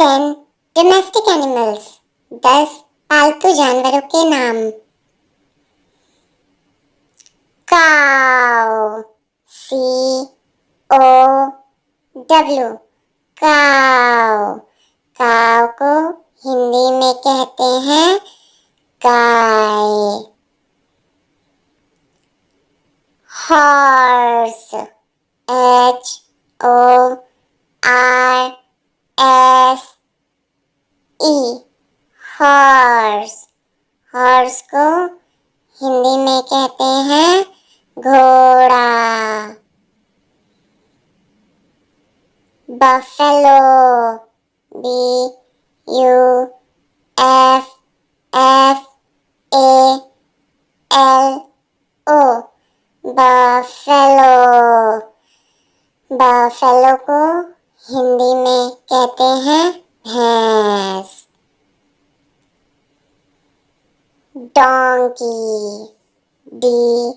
10 domestic animals, 10 पालतू जानवरों के नाम। काऊ, COW, काऊ। काऊ को हिंदी में कहते हैं गाय। Horse, HORSE, horse. हॉर्स को हिंदी में कहते हैं घोड़ा। Buffalo, BUFFALO, buffalo. बफेलो को हिंदी में कहते हैं भैंस। Donkey, DONKEY,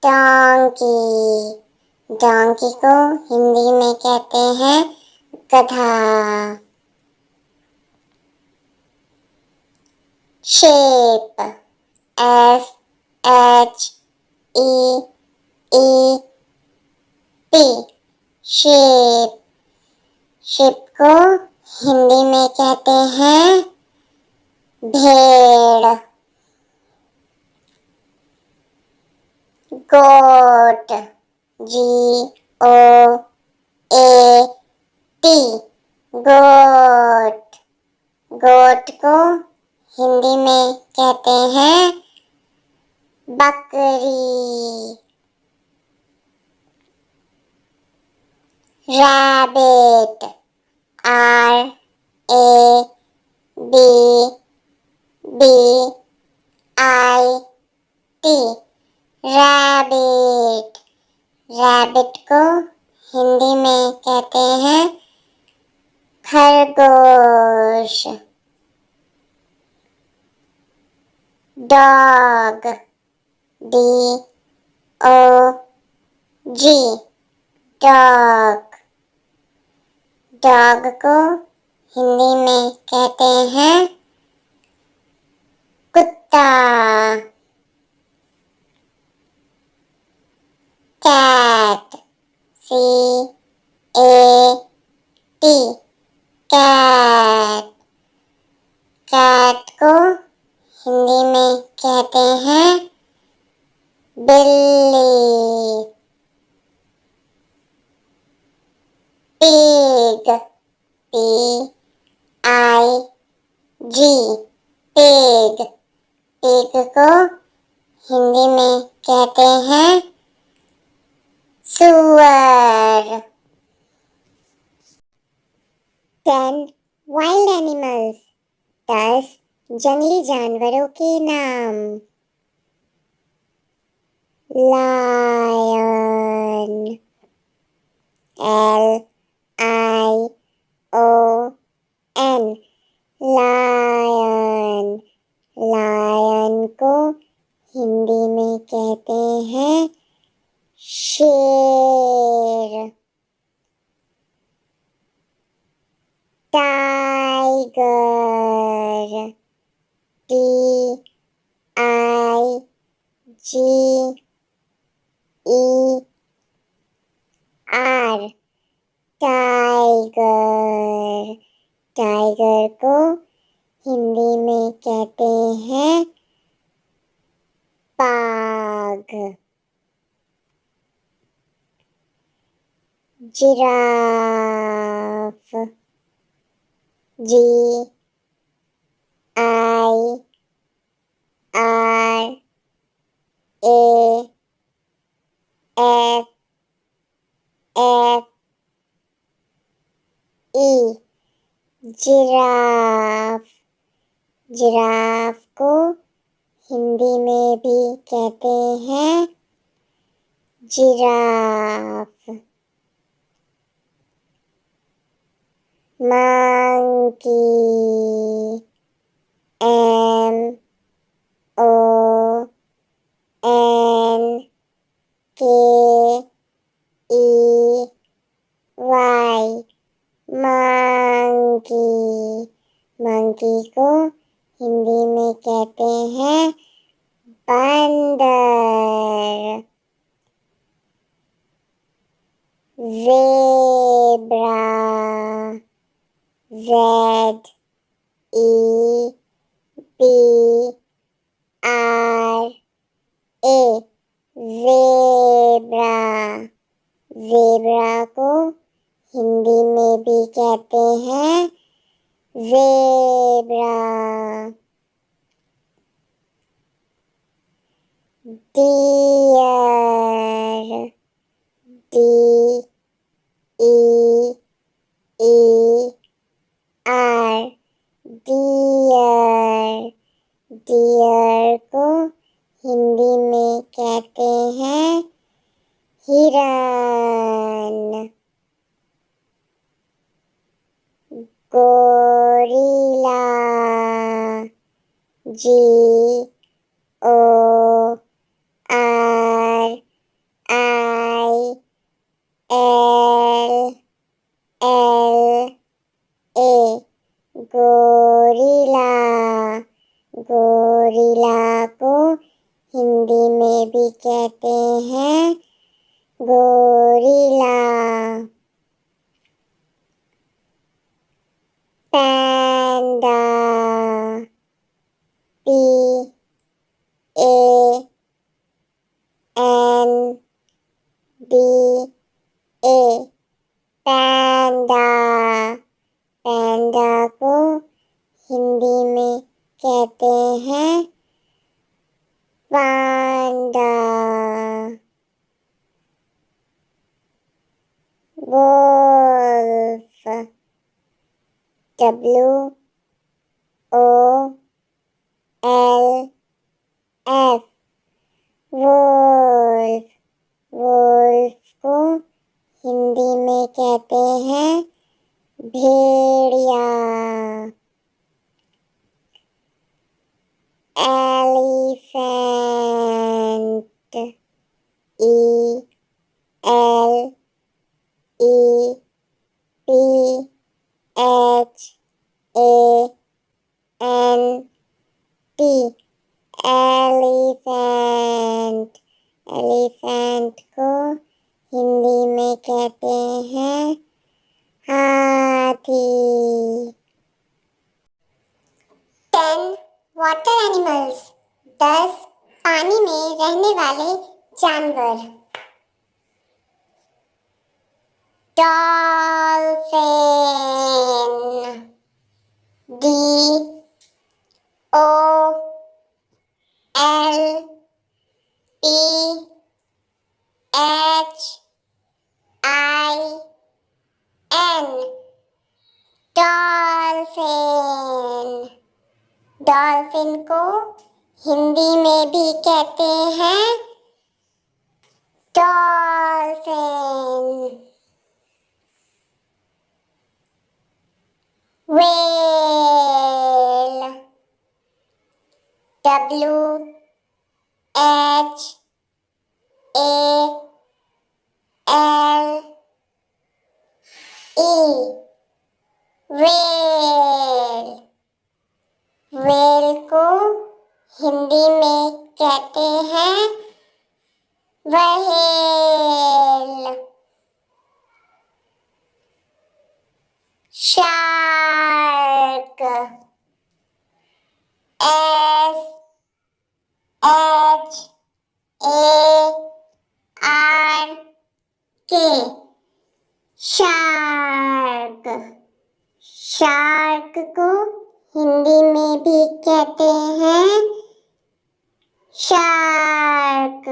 donkey. डोंकी को हिंदी में कहते हैं गधा। Shape, SHEEP, shape. शेप को हिंदी में कहते हैं भेड़। गोट, GOAT, गोट। गोट को हिंदी में कहते हैं बकरी। Rabbit, RABBIT, rabbit. रैबिट को हिंदी में कहते हैं खरगोश। Dog, DOG, dog. डॉग को हिंदी में कहते हैं कुत्ता। Cat, CAT, cat. कैट को हिंदी में कहते हैं बिल्ली। Pig, PIG, pig. पिग को हिंदी में कहते हैं सुअर। 10 वाइल्ड एनिमल्स, 10 जंगली जानवरों के नाम। Lion, LION, lion. लायन को हिंदी में कहते हैं शेर। Tiger, TIGER, tiger. टाइगर को हिंदी में कहते हैं बाघ। Giraffe, GIRAFFE, giraffe. जिराफ को हिंदी में भी कहते हैं giraffe. Monkey, MONKEY, zebra, Z E B R A, zebra। zebra को हिंदी में भी कहते हैं zebra। deer, D E E R, deer। deer को हिंदी में कहते हैं हिरन। Gorilla, G O R I L L A, gorilla. Gorilla को हिंदी में भी कहते हैं gorilla. Panda, P A N D A, panda. Panda को हिंदी में कहते हैं panda. Wolf, W O L F, wolf. Wolf को हिंदी में कहते हैं भेड़िया। Elephant, E L E P H A N T, elephant. Elephant को हिंदी में कहते हैं हाथी। 10 वाटर एनिमल्स, 10 पानी में रहने वाले जानवर। Dolphin, D O L P H I N, dolphin. Dolphin को हिंदी में भी कहते हैं dolphin. Whale, W H A L E, whale. Whale को हिंदी में कहते हैं whale. Shark, S H A R K, shark. Shark को हिंदी में भी कहते हैं shark.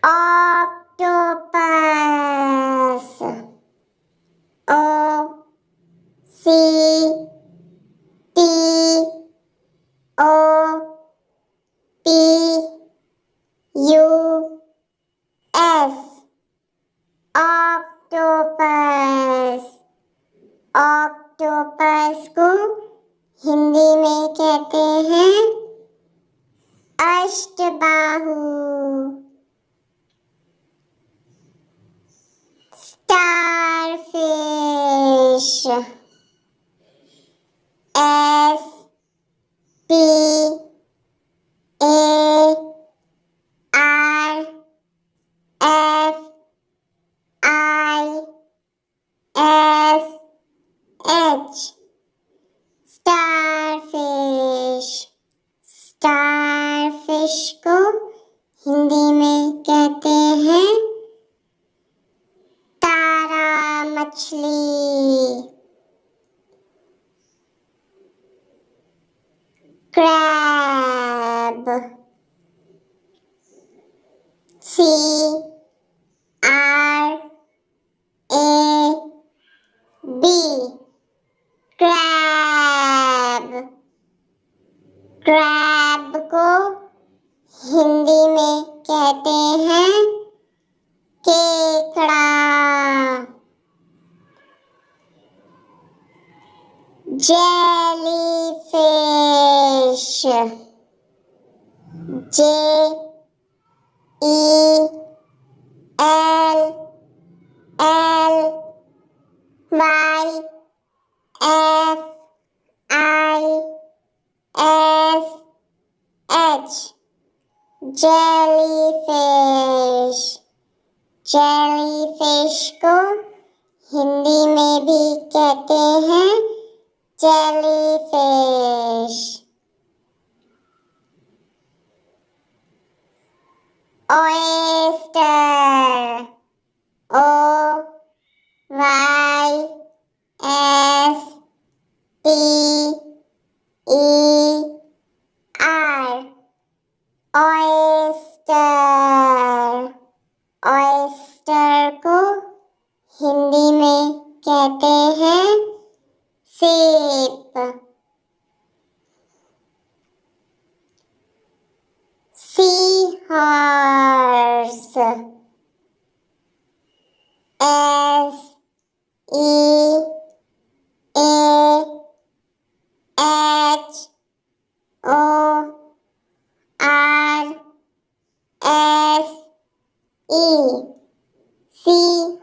Octopus, O C T O P U S, octopus. Octopus को हिंदी में कहते हैं अष्टबाहु। Starfish, S T A R starfish को हिंदी में कहते हैं तारा मछली। Crab, CRAB, crab. क्रैब को हिंदी में कहते हैं केकड़ा। Jellyfish, JELLYFISH, jellyfish. जेलीफिश को हिंदी में भी कहते हैं jellyfish. Oyster, OYSTER, oyster. Oyster को हिंदी में कहते हैं सीप। Sea horse, SEAHORSE, sea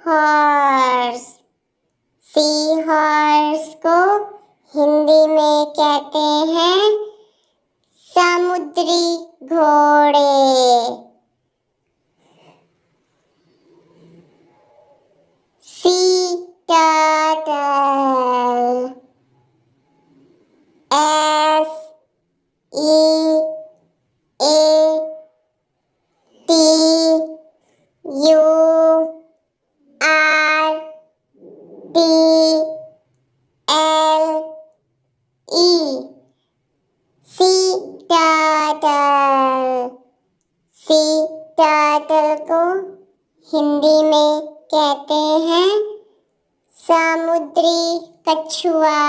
horse. Sea horse को हिंदी में कहते हैं समुद्री घोड़े। Sea turtle, SEATURTLE, sea turtle. Sea turtle को हिंदी में कहते हैं समुद्री कछुआ।